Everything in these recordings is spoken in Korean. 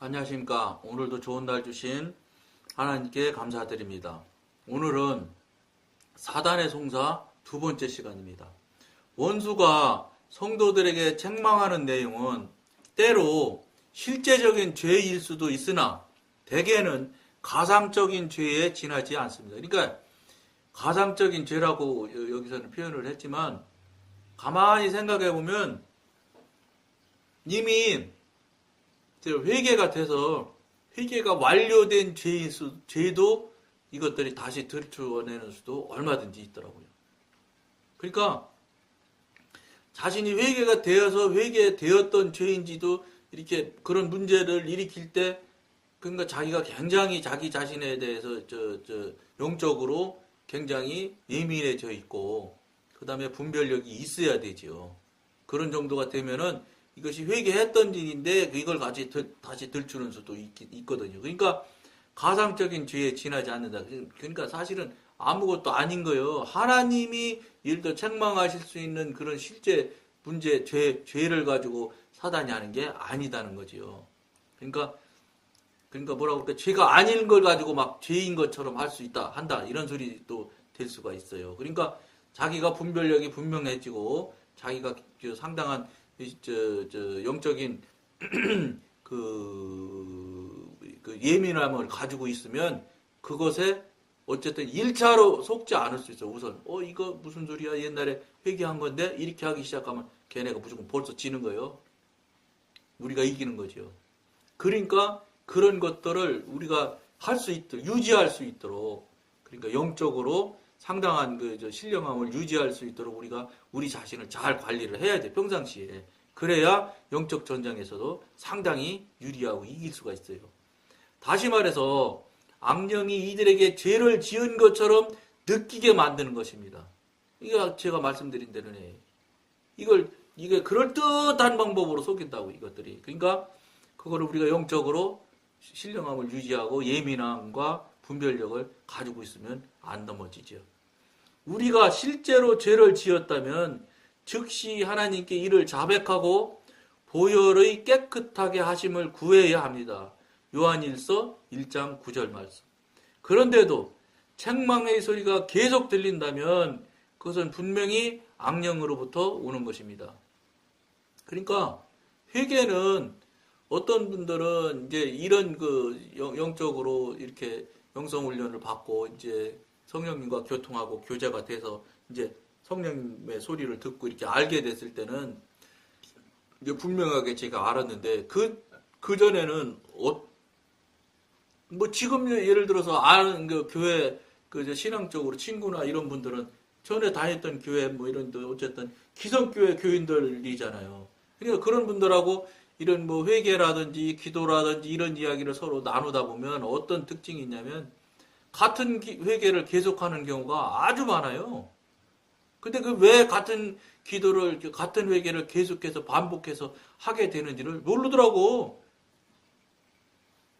안녕하십니까. 오늘도 좋은 날 주신 하나님께 감사드립니다. 오늘은 사단의 송사 두 번째 시간입니다. 원수가 성도들에게 책망하는 내용은 때로 실제적인 죄일 수도 있으나 대개는 가상적인 죄에 지나지 않습니다. 그러니까 가상적인 죄라고 여기서는 표현을 했지만 가만히 생각해 보면 이미 회개가 돼서 회개가 완료된 죄도 이것들이 다시 들추어내는 수도 얼마든지 있더라고요. 그러니까 자신이 회개가 되어서 회개되었던 죄인지도 이렇게 그런 문제를 일으킬 때 그러니까 자기가 굉장히 자기 자신에 대해서 영적으로 굉장히 예민해져 있고 그 다음에 분별력이 있어야 되죠. 그런 정도가 되면은 이것이 회개했던 일인데 이걸 다시 들추는 수도 있거든요. 그러니까 가상적인 죄에 지나지 않는다. 그러니까 사실은 아무것도 아닌 거예요. 하나님이 예를 들어 책망하실 수 있는 그런 실제 문제, 죄를 가지고 사단이 하는 게 아니다는 거지요. 그러니까 뭐라고 그럴까? 죄가 아닌 걸 가지고 막 죄인 것처럼 할 수 한다. 이런 소리도 될 수가 있어요. 그러니까 자기가 분별력이 분명해지고 자기가 상당한 영적인 그 예민함을 가지고 있으면 그것에 어쨌든 1차로 속지 않을 수 있어요. 우선 이거 무슨 소리야? 옛날에 회개한 건데 이렇게 하기 시작하면 걔네가 무조건 벌써 지는 거예요. 우리가 이기는 거죠. 그러니까 그런 것들을 우리가 유지할 수 있도록 그러니까 영적으로 상당한 신령함을 유지할 수 있도록 우리가 우리 자신을 잘 관리를 해야 돼, 평상시에. 그래야 영적 전쟁에서도 상당히 유리하고 이길 수가 있어요. 다시 말해서 악령이 이들에게 죄를 지은 것처럼 느끼게 만드는 것입니다. 이게 제가 말씀드린 대로네. 이게 그럴듯한 방법으로 속인다고, 이것들이. 그러니까 그거를 우리가 영적으로 신령함을 유지하고 예민함과 분별력을 가지고 있으면 안 넘어지죠. 우리가 실제로 죄를 지었다면 즉시 하나님께 이를 자백하고 보혈의 깨끗하게 하심을 구해야 합니다. 요한일서 1장 9절 말씀. 그런데도 책망의 소리가 계속 들린다면 그것은 분명히 악령으로부터 오는 것입니다. 그러니까 회개는 어떤 분들은 이제 이런 영적으로 이렇게 영성훈련을 받고 이제 성령님과 교통하고 교제가 돼서 이제 성령님의 소리를 듣고 이렇게 알게 됐을 때는 이제 분명하게 제가 알았는데 그 전에는 뭐 지금 예를 들어서 아는 교회 신앙적으로 친구나 이런 분들은 전에 다녔던 교회 뭐 이런 어쨌든 기성교회 교인들이잖아요. 그러니까 그런 분들하고 이런 뭐 회개라든지 기도라든지 이런 이야기를 서로 나누다 보면 어떤 특징이 있냐면 같은 회개를 계속하는 경우가 아주 많아요. 근데 왜 같은 기도를, 같은 회개를 계속해서 반복해서 하게 되는지를 모르더라고.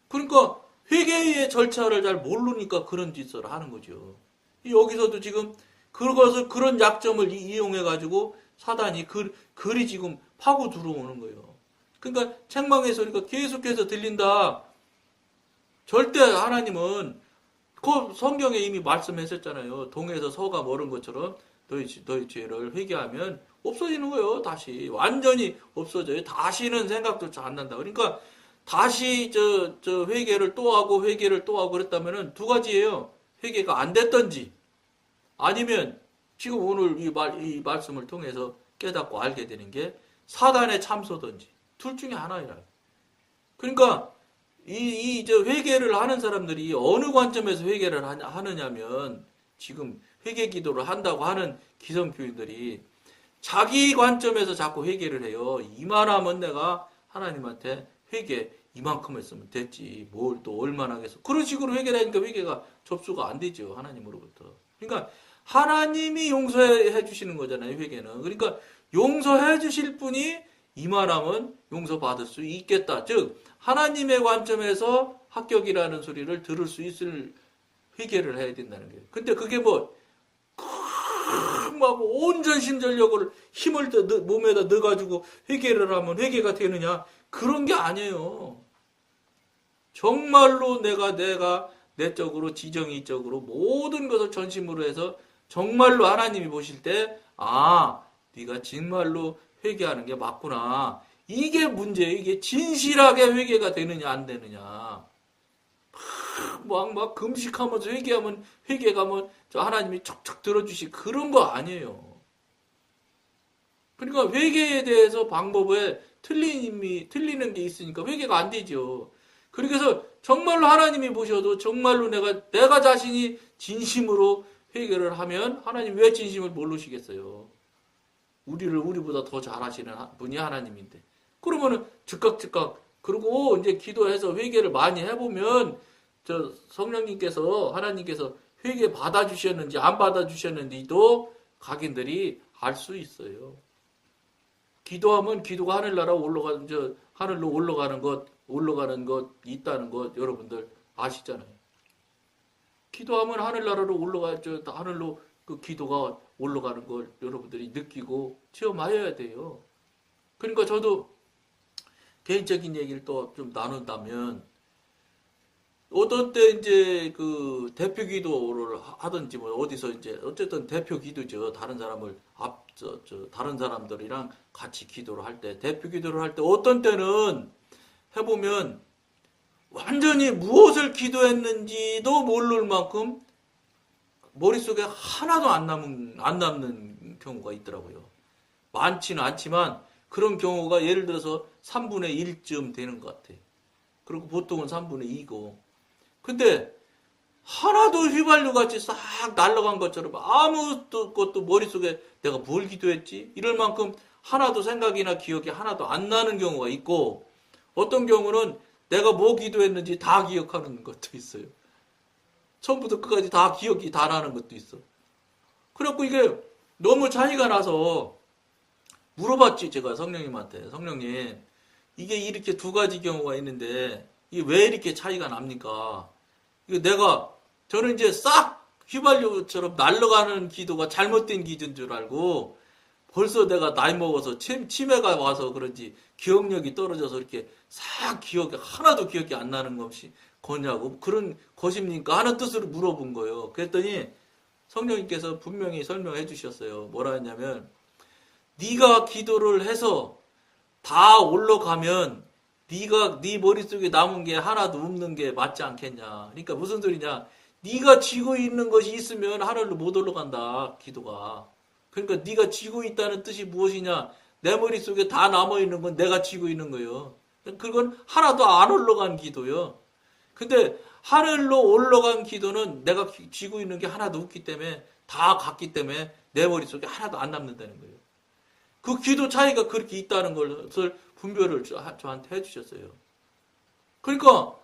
그러니까 회개의 절차를 잘 모르니까 그런 짓을 하는 거죠. 여기서도 지금 그런 약점을 이용해가지고 사단이 글이 지금 파고 들어오는 거예요. 그러니까 책망의 소리가 계속해서 들린다. 절대 하나님은 그 성경에 이미 말씀했었잖아요. 동에서 서가 멀은 것처럼 너희 죄를 회개하면 없어지는 거예요. 다시 완전히 없어져요. 다시는 생각조차 안 난다. 그러니까 다시 회개를 또 하고 그랬다면은 두 가지예요. 회개가 안 됐던지 아니면 지금 오늘 이 말씀을 통해서 깨닫고 알게 되는 게 사단의 참소든지 둘 중에 하나이라. 그러니까 회개를 하는 사람들이 어느 관점에서 회개를 하느냐면 지금 회개 기도를 한다고 하는 기성교인들이 자기 관점에서 자꾸 회개를 해요. 이만하면 내가 하나님한테 회개 이만큼 했으면 됐지. 뭘 또 얼마나 하겠어. 그런 식으로 회개를 하니까 회개가 접수가 안 되죠. 하나님으로부터. 그러니까 하나님이 용서해 주시는 거잖아요. 회개는. 그러니까 용서해 주실 분이 이만하면 용서받을 수 있겠다. 즉 하나님의 관점에서 합격이라는 소리를 들을 수 있을 회개를 해야 된다는 거예요. 근데 그게 막 온전심전력을 힘을 몸에다 넣어가지고 회개를 하면 회개가 되느냐? 그런 게 아니에요. 정말로 내가 내적으로 지정이적으로 모든 것을 전심으로 해서 정말로 하나님이 보실 때 네가 정말로 회개하는 게 맞구나. 이게 문제예요. 이게 진실하게 회개가 되느냐 안 되느냐. 막 금식하면서 회개가 저 하나님이 척척 들어주시 그런 거 아니에요. 그러니까 회개에 대해서 방법에 틀리는 게 있으니까 회개가 안 되죠. 그래서 정말로 하나님이 보셔도 정말로 내가 자신이 진심으로 회개를 하면 하나님 왜 진심을 모르시겠어요? 우리보다 더 잘하시는 분이 하나님인데. 그러면은 즉각 그리고 이제 기도해서 회개를 많이 해보면 저 성령님께서 하나님께서 회개 받아주셨는지 안 받아주셨는지도 각인들이 알 수 있어요. 기도하면 기도가 하늘로 올라가는 것 있다는 것 여러분들 아시잖아요. 기도하면 하늘나라로 하늘로 그 기도가 올라가는 걸 여러분들이 느끼고 체험하여야 돼요. 그러니까 저도 개인적인 얘기를 또 좀 나눈다면 어떤 때 이제 그 대표 기도를 하든지 어디서 이제 어쨌든 대표 기도죠. 다른 사람들이랑 같이 기도를 할 때 대표 기도를 할 때 어떤 때는 해보면 완전히 무엇을 기도했는지도 모를 만큼 머릿속에 하나도 안 남는 경우가 있더라고요. 많지는 않지만 그런 경우가 예를 들어서 3분의 1쯤 되는 것 같아요. 그리고 보통은 3분의 2고. 근데 하나도 휘발유같이 싹 날아간 것처럼 아무것도 머릿속에 내가 뭘 기도했지? 이럴 만큼 하나도 생각이나 기억이 하나도 안 나는 경우가 있고 어떤 경우는 내가 뭐 기도했는지 다 기억하는 것도 있어요. 처음부터 끝까지 다 기억이 다 나는 것도 있어. 그래갖고 이게 너무 차이가 나서 물어봤지 제가 성령님한테. 성령님 이게 이렇게 두 가지 경우가 있는데 이게 왜 이렇게 차이가 납니까? 저는 이제 싹 휘발유처럼 날아가는 기도가 잘못된 기도인 줄 알고 벌써 내가 나이 먹어서 치매가 와서 그런지 기억력이 떨어져서 이렇게 싹 하나도 기억이 안 나는 거냐고 그런 것입니까? 하는 뜻으로 물어본 거예요. 그랬더니 성령님께서 분명히 설명해 주셨어요. 뭐라 했냐면 네가 기도를 해서 다 올라가면 네 머릿속에 남은 게 하나도 없는 게 맞지 않겠냐. 그러니까 무슨 소리냐. 네가 쥐고 있는 것이 있으면 하늘로 못 올라간다. 기도가. 그러니까 네가 쥐고 있다는 뜻이 무엇이냐. 내 머릿속에 다 남아있는 건 내가 쥐고 있는 거예요. 그건 하나도 안 올라간 기도요. 근데 하늘로 올라간 기도는 내가 쥐고 있는 게 하나도 없기 때문에 다 갔기 때문에 내 머릿속에 하나도 안 남는다는 거예요. 그 기도 차이가 그렇게 있다는 것을 분별을 저한테 해주셨어요. 그러니까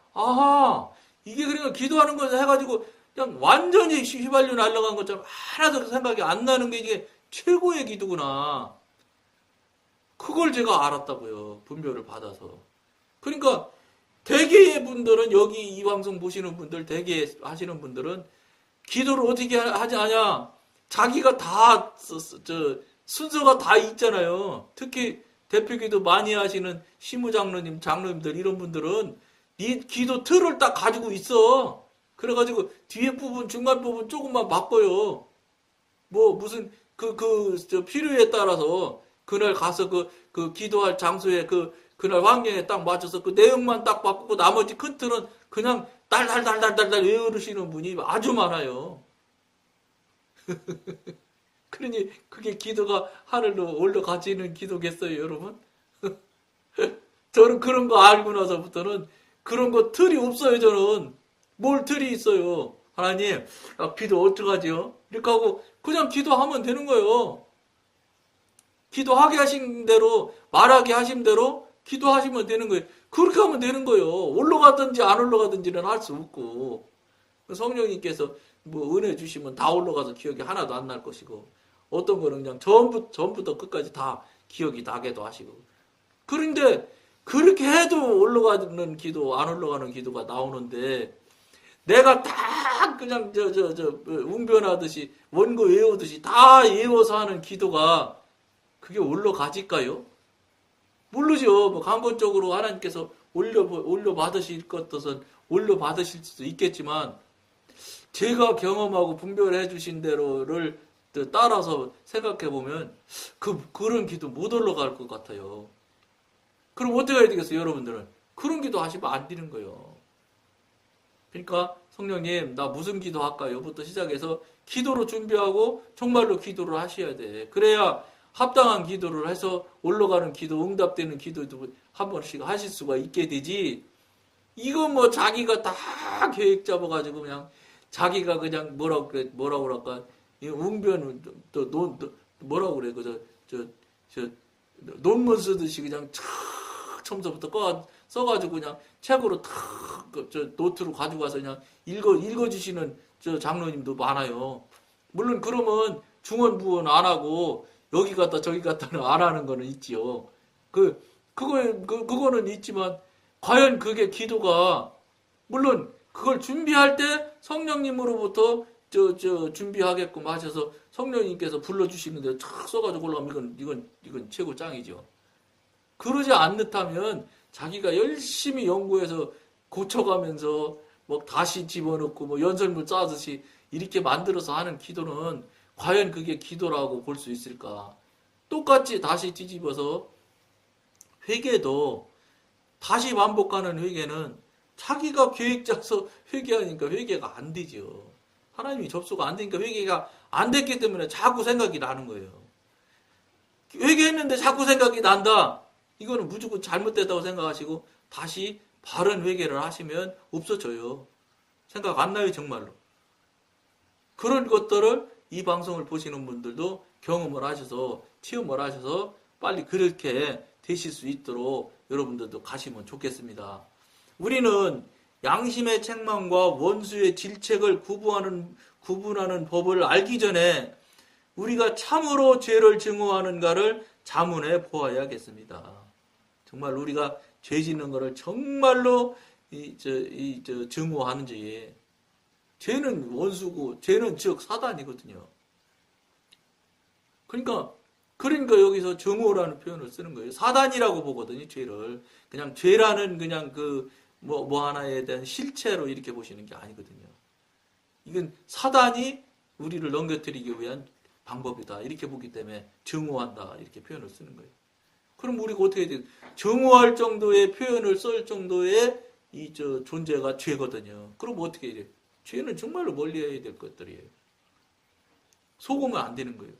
이게 그러니까 기도하는 것을 해가지고 그냥 완전히 휘발유 날아간 것처럼 하나도 생각이 안 나는 게 이게 최고의 기도구나. 그걸 제가 알았다고요. 분별을 받아서. 그러니까 대개의 분들은 여기 이 방송 보시는 분들 대개 하시는 분들은 기도를 어떻게 하지 않냐. 자기가 다 순서가 다 있잖아요. 특히 대표기도 많이 하시는 시무장로님, 장로님들 이런 분들은 이 기도 틀을 딱 가지고 있어. 그래가지고 뒤에 부분, 중간 부분 조금만 바꿔요. 무슨 필요에 따라서 그날 가서 그 기도할 장소에 그날 환경에 딱 맞춰서 그 내용만 딱 바꾸고 나머지 큰 틀은 그냥 달달달달달달 외우시는 분이 아주 많아요. 그러니 그게 기도가 하늘로 올라가지는 기도겠어요, 여러분? 저는 그런 거 알고 나서부터는 그런 거 틀이 없어요, 저는. 뭘 틀이 있어요. 하나님, 기도 어떡하지요? 이렇게 하고 그냥 기도하면 되는 거예요. 기도하게 하신 대로, 말하게 하신 대로 기도하시면 되는 거예요. 그렇게 하면 되는 거예요. 올라가든지 안 올라가든지는 할 수 없고. 성령님께서 은혜 주시면 다 올라가서 기억이 하나도 안 날 것이고, 어떤 거는 그냥 전부터 끝까지 다 기억이 나게도 하시고. 그런데 그렇게 해도 올라가는 기도, 안 올라가는 기도가 나오는데 내가 다 그냥 웅변하듯이 원고 외우듯이 다 외워서 하는 기도가 그게 올라가질까요? 모르죠. 간접적으로 하나님께서 올려 받으실 것은 올려 받으실 수도 있겠지만 제가 경험하고 분별해 주신 대로를 따라서 생각해 보면 그런 기도 못 올라갈 것 같아요. 그럼 어떻게 해야 되겠어요, 여러분들은? 그런 기도 하시면 안 되는 거예요. 그러니까 성령님 나 무슨 기도 할까요?부터 시작해서 기도로 준비하고 정말로 기도를 하셔야 돼. 그래야 합당한 기도를 해서 올라가는 기도, 응답되는 기도도 한 번씩 하실 수가 있게 되지. 이거 뭐 자기가 다 계획 잡아가지고 그냥 자기가 그냥 뭐라고 그럴까? 웅변 뭐라고 그래? 저 논문 쓰듯이 그냥 처음부터 써가지고 그냥 책으로 저 노트로 가지고 와서 그냥 읽어주시는 저 장로님도 많아요. 물론 그러면 중언부언 안 하고 여기 갔다 저기 갔다는 안 하는 거는 있지요. 그거는 있지만 과연 그게 기도가 물론 그걸 준비할 때 성령님으로부터 준비하게끔 하셔서 성령님께서 불러주시는데 탁 써가지고 올라가면 이건 최고 짱이죠. 그러지 않듯하면 자기가 열심히 연구해서 고쳐가면서 뭐 다시 집어넣고 뭐 연설문 짜듯이 이렇게 만들어서 하는 기도는 과연 그게 기도라고 볼 수 있을까? 똑같이 다시 뒤집어서 회개도 다시 반복하는 회개는 자기가 계획 짜서 회개하니까 회개가 안 되죠. 하나님이 접수가 안 되니까 회개가 안 됐기 때문에 자꾸 생각이 나는 거예요. 회개했는데 자꾸 생각이 난다. 이거는 무조건 잘못됐다고 생각하시고 다시 바른 회개를 하시면 없어져요. 생각 안 나요, 정말로. 그런 것들을 이 방송을 보시는 분들도 경험을 하셔서 체험을 하셔서 빨리 그렇게 되실 수 있도록 여러분들도 가시면 좋겠습니다. 우리는 양심의 책망과 원수의 질책을 구분하는 법을 알기 전에 우리가 참으로 죄를 증오하는가를 자문해 보아야겠습니다. 정말 우리가 죄 짓는 것을 정말로 증오하는지. 죄는 원수고 죄는 즉 사단이거든요. 그러니까 여기서 증오라는 표현을 쓰는 거예요. 사단이라고 보거든요, 죄를. 그냥 죄라는 그냥 뭐 하나에 대한 실체로 이렇게 보시는 게 아니거든요. 이건 사단이 우리를 넘겨뜨리기 위한 방법이다. 이렇게 보기 때문에 증오한다. 이렇게 표현을 쓰는 거예요. 그럼 우리가 어떻게 해야 돼요? 증오할 정도의 표현을 쓸 정도의 존재가 죄거든요. 그럼 어떻게 해야 돼요? 죄는 정말로 멀리 해야 될 것들이에요. 속으면 안 되는 거예요.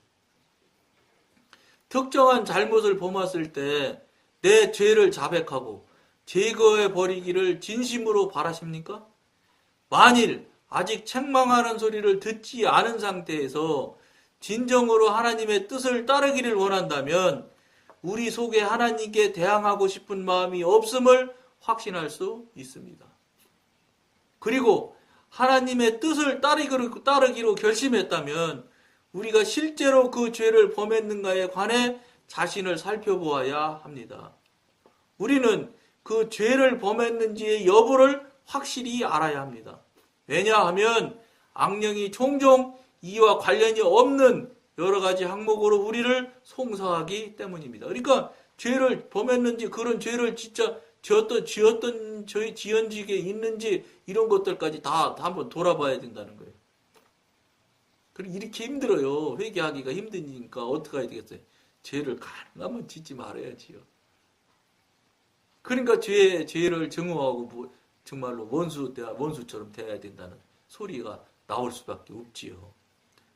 특정한 잘못을 범했을 때 내 죄를 자백하고 제거해 버리기를 진심으로 바라십니까? 만일 아직 책망하는 소리를 듣지 않은 상태에서 진정으로 하나님의 뜻을 따르기를 원한다면 우리 속에 하나님께 대항하고 싶은 마음이 없음을 확신할 수 있습니다. 그리고 하나님의 뜻을 따르기로 결심했다면 우리가 실제로 그 죄를 범했는가에 관해 자신을 살펴보아야 합니다. 우리는 그 죄를 범했는지의 여부를 확실히 알아야 합니다. 왜냐하면 악령이 종종 이와 관련이 없는 여러 가지 항목으로 우리를 송사하기 때문입니다. 그러니까 죄를 범했는지 그런 죄를 진짜 지었던 지연직에 있는지 이런 것들까지 다 한번 돌아봐야 된다는 거예요. 그리고 이렇게 힘들어요. 회개하기가 힘드니까 어떻게 해야 되겠어요? 죄를 가능하면 짓지 말아야지요. 그러니까 죄를 증오하고 정말로 원수처럼 대해야 된다는 소리가 나올 수밖에 없지요.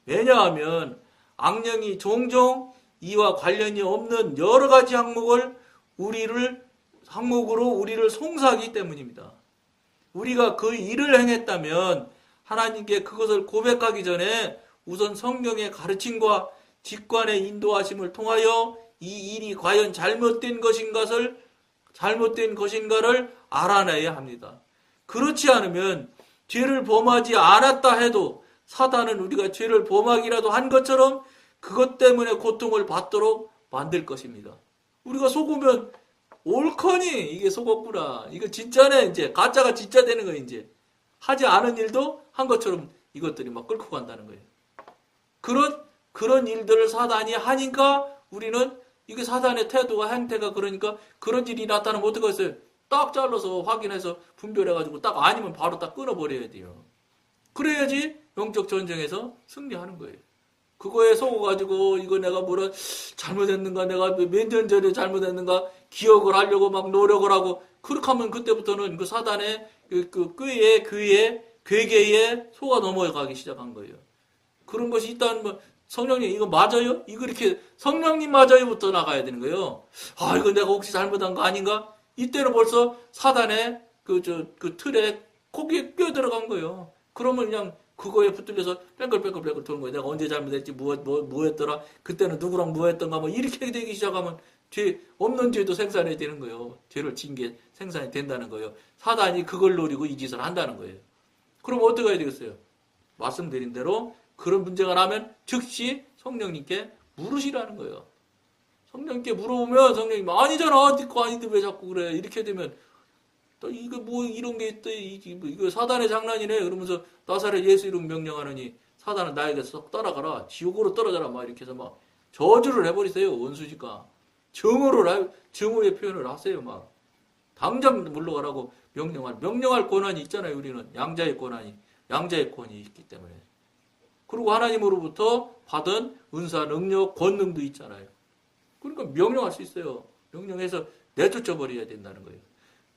왜냐하면 악령이 종종 이와 관련이 없는 여러 가지 항목으로 우리를 송사하기 때문입니다. 우리가 그 일을 행했다면 하나님께 그것을 고백하기 전에 우선 성경의 가르침과 직관의 인도하심을 통하여 이 일이 과연 잘못된 것인가를 알아내야 합니다. 그렇지 않으면 죄를 범하지 않았다 해도 사단은 우리가 죄를 범하기라도 한 것처럼 그것 때문에 고통을 받도록 만들 것입니다. 우리가 속으면 옳거니 이게 속었구나. 이거 진짜네. 이제 가짜가 진짜 되는 거예요. 이제 하지 않은 일도 한 것처럼 이것들이 막 끌고 간다는 거예요. 그런 일들을 사단이 하니까 우리는 이게 사단의 태도가 행태가 그러니까 그런 일이 나타나면 어떡하겠어요? 딱 잘라서 확인해서 분별해가지고 딱 아니면 바로 딱 끊어버려야 돼요. 그래야지 영적 전쟁에서 승리하는 거예요. 그거에 속아가지고 이거 내가 뭐라 잘못했는가, 내가 몇 년 전에 잘못했는가 기억을 하려고 막 노력을 하고, 그렇게 하면 그때부터는 그 사단의 그 괴계에 속아 넘어가기 시작한 거예요. 그런 것이 일단 뭐 성령님 이거 맞아요? 이거 이렇게 성령님 맞아요부터 나가야 되는 거예요. 아, 이거 내가 혹시 잘못한 거 아닌가? 이때는 벌써 사단의 그 틀에 거기에 끼어 들어간 거예요. 그러면 그냥 그거에 붙들려서 뺑글뺑글 도는 거예요. 내가 언제 잘못했지, 뭐 했더라, 그때는 누구랑 뭐 했던가, 뭐 이렇게 되기 시작하면 없는 죄도 생산이 되는 거예요. 죄를 지은 게 생산이 된다는 거예요. 사단이 그걸 노리고 이 짓을 한다는 거예요. 그럼 어떻게 해야 되겠어요? 말씀드린 대로 그런 문제가 나면 즉시 성령님께 물으시라는 거예요. 성령님께 물어보면 성령님 아니잖아, 네 거 아닌데 왜 자꾸 그래, 이렇게 되면 또 이거 뭐 이런 게 있다, 이거 사단의 장난이네 그러면서 나사렛 예수 이름 명령하느니 사단은 나에게 썩 떠나가라, 지옥으로 떨어져라, 막 이렇게 해서 막 저주를 해버리세요. 원수니까 증오의 표현을 하세요. 막 당장 물러가라고 명령할 권한이 있잖아요. 우리는 양자의 권이 있기 때문에. 그리고 하나님으로부터 받은 은사, 능력, 권능도 있잖아요. 그러니까 명령할 수 있어요. 명령해서 내쫓아 버려야 된다는 거예요.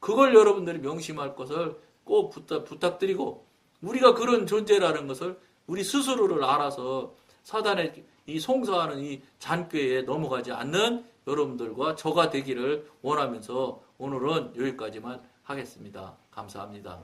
그걸 여러분들이 명심할 것을 꼭 부탁드리고, 우리가 그런 존재라는 것을 우리 스스로를 알아서 사단의 이 송사하는 이 잔꾀에 넘어가지 않는 여러분들과 저가 되기를 원하면서 오늘은 여기까지만 하겠습니다. 감사합니다.